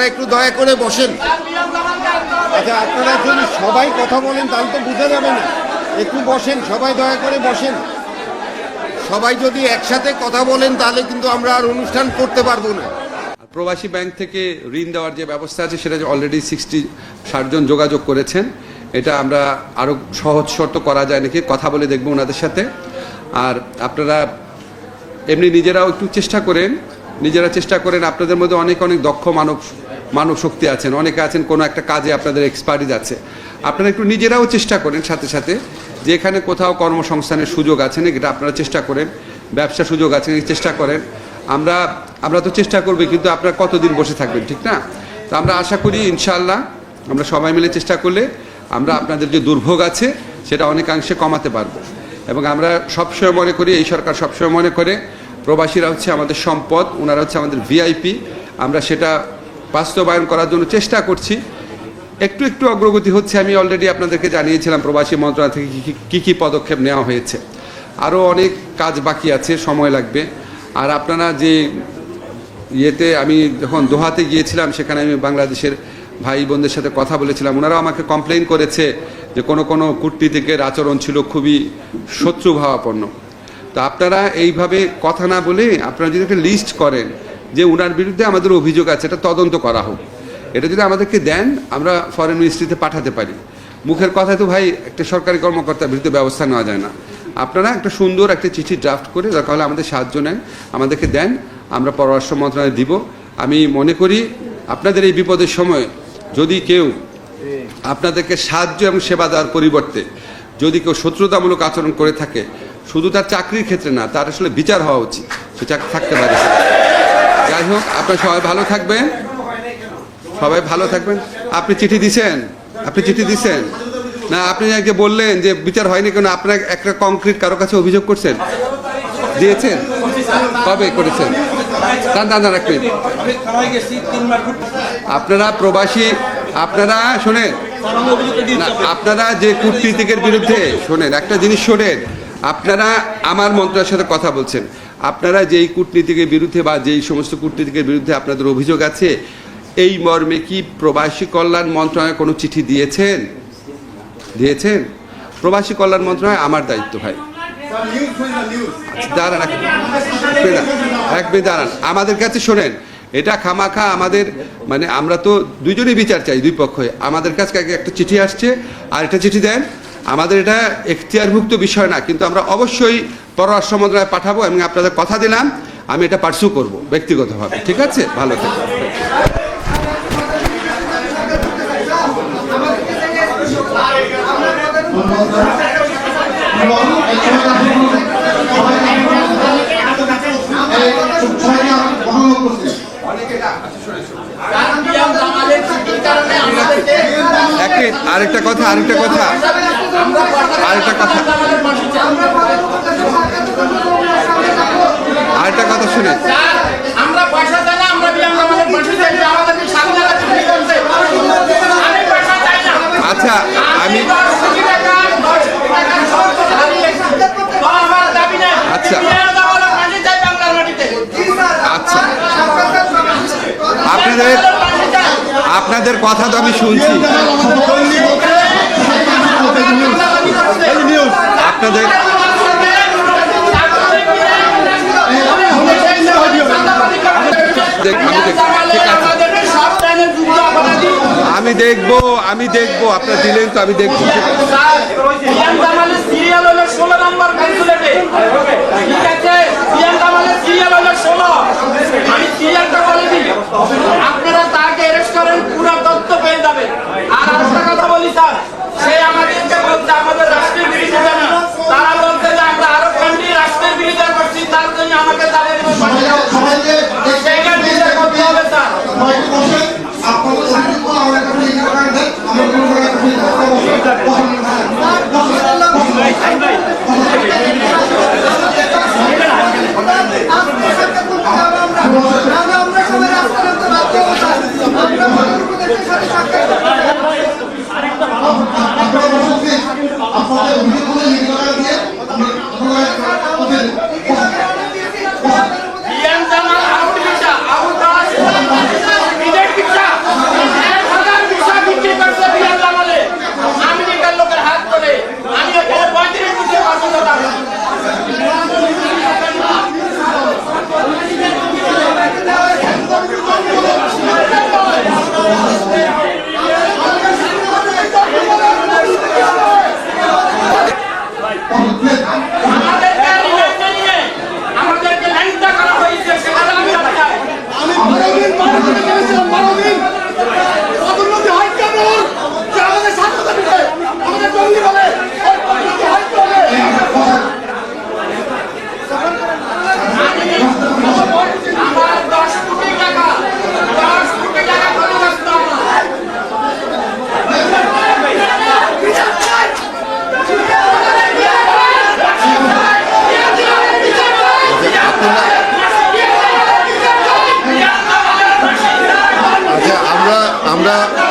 আপনারা একটু দয়া করে বসেন। আচ্ছা, আপনারা যদি সবাই কথা বলেন তাহলে তো বোঝা যাবে না। একটু বসেন, সবাই দয়া করে বসেন। সবাই যদি একসাথে কথা বলেন তাহলে কিন্তু আমরা আর অনুষ্ঠান করতে পারবো না। প্রবাসী ব্যাংক থেকে ঋণ দেওয়ার যে ব্যবস্থা আছে সেটা অলরেডি 60 জন যোগাযোগ করেছেন। এটা আমরা আরও সহজ শর্ত করা যায় নাকি কথা বলে দেখবো ওনাদের সাথে। আর আপনারা এমনি নিজেরাও একটু চেষ্টা করেন, আপনাদের মধ্যে অনেক দক্ষ মানব শক্তি আছেন, অনেকে আছেন কোনো একটা কাজে আপনাদের এক্সপার্টিজ আছে। আপনারা একটু নিজেরাও চেষ্টা করেন সাথে সাথে যে এখানে কোথাও কর্মসংস্থানের সুযোগ আছে নাকি এটা আপনারা চেষ্টা করেন, ব্যবসা সুযোগ আছে নাকি চেষ্টা করেন। আমরা তো চেষ্টা করবো, কিন্তু আপনারা কতদিন বসে থাকবেন, ঠিক না? তো আমরা আশা করি ইনশাআল্লাহ আমরা সবাই মিলে চেষ্টা করলে আমরা আপনাদের যে দুর্ভোগ আছে সেটা অনেকাংশে কমাতে পারবো। এবং আমরা সবসময় মনে করি, এই সরকার সবসময় মনে করে প্রবাসীরা হচ্ছে আমাদের সম্পদ, ওনারা হচ্ছে আমাদের ভিআইপি। আমরা সেটা বাস্তবায়ন করার জন্য চেষ্টা করছি। একটু অগ্রগতি হচ্ছে। আমি অলরেডি আপনাদেরকে জানিয়েছিলাম প্রবাসী মন্ত্রণালয় থেকে কী পদক্ষেপ নেওয়া হয়েছে। আরও অনেক কাজ বাকি আছে, সময় লাগবে। আর আপনারা যে ইয়েতে, আমি যখন দোহাতে গিয়েছিলাম সেখানে আমি বাংলাদেশের ভাই বোনদের সাথে কথা বলেছিলাম। ওনারাও আমাকে কমপ্লেইন করেছে যে কোনো কূটনীতিকের আচরণ ছিল খুবই শত্রুভাবাপন্ন। তো আপনারা এইভাবে কথা না বলে আপনারা যদি একটা লিস্ট করেন যে ওনার বিরুদ্ধে আমাদের অভিযোগ আছে, এটা তদন্ত করা হোক, এটা যদি আমাদেরকে দেন আমরা ফরেন মিনিস্ট্রিতে পাঠাতে পারি। মুখের কথায় তো ভাই একটা সরকারি কর্মকর্তার বিরুদ্ধে ব্যবস্থা নেওয়া যায় না। আপনারা একটা সুন্দর একটা চিঠি ড্রাফট করে দরকার হলে আমাদের সাহায্য নেন, আমাদেরকে দেন, আমরা পররাষ্ট্র মন্ত্রণালয়ে দিব। আমি মনে করি আপনাদের এই বিপদের সময় যদি কেউ আপনাদেরকে সাহায্য এবং সেবা দেওয়ার পরিবর্তে যদি কেউ শত্রুতামূলক আচরণ করে থাকে, শুধু তার চাকরির ক্ষেত্রে না, তার আসলে বিচার হওয়া উচিত, সে চাকরি থাকতে পারে। যাই হোক, আপনারা সবাই ভালো থাকবেন, আপনি চিঠি দিছেন না? আপনি আগে বললেন যে বিচার হয়নি কেন? আপনার একটা কংক্রিট কারো কাছে অভিযোগ করছেন, দিয়েছেন? কবে করেছেন? আপনারা প্রবাসী, আপনারা শোনেন, আপনারা যে কূটনীতিকের বিরুদ্ধে, শোনেন একটা জিনিস শোনেন, আপনারা আমার মন্ত্রণালয়ের সাথে কথা বলছেন, আপনারা যেই কূটনীতিকের বিরুদ্ধে বা যেই সমস্ত কূটনীতিকের বিরুদ্ধে আপনাদের অভিযোগ আছে, এই মর্মে কি প্রবাসী কল্যাণ মন্ত্রণালয় কোনো চিঠি দিয়েছেন? প্রবাসী কল্যাণ মন্ত্রণালয় আমার দায়িত্ব ভাই। দাঁড়ান আমাদের কাছে শোনেন, এটা খামাখা আমাদের, মানে আমরা তো দুইজনই বিচার চাই, দুই পক্ষে। আমাদের কাছে একটা চিঠি আসছে, আর একটা চিঠি দেন। আমাদের এটা এখতিয়ারভুক্ত বিষয় না, কিন্তু আমরা অবশ্যই পররাষ্ট্র মন্ত্রণালয়ে পাঠাবো এবং আপনাদের কথা দিলাম আমি এটা পার্সু করব ব্যক্তিগতভাবে। ঠিক আছে, ভালো থাকবেন। আরেকটা কথা শুনে, আচ্ছা আমি আপনাদের কথা তো আমি শুনছি, আপনাদের আমি দেখবো আপনার দিলেন তো আমি দেখবো। আপনারা তাকে অ্যারেস্ট করেন, পুরো তথ্য পেয়ে যাবে। আর একটা কথা বলি স্যার, সে আমাদেরকে বলছে আমাদের রাষ্ট্রের বিরুদ্ধে না, তারা বলছে যে আমরা আরো কান্ট্রি রাষ্ট্রের বিরুদ্ধে করছি, তার জন্য আমাকে তাদের সেইখানে বিচার করতে হবে স্যার। আপনার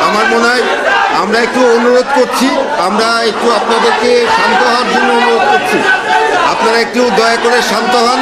আমার মনে হয় আমরা একটু অনুরোধ করছি, আমরা একটু আপনাদেরকে শান্ত হওয়ার জন্য অনুরোধ করছি। আপনারা একটু দয়া করে শান্ত হন।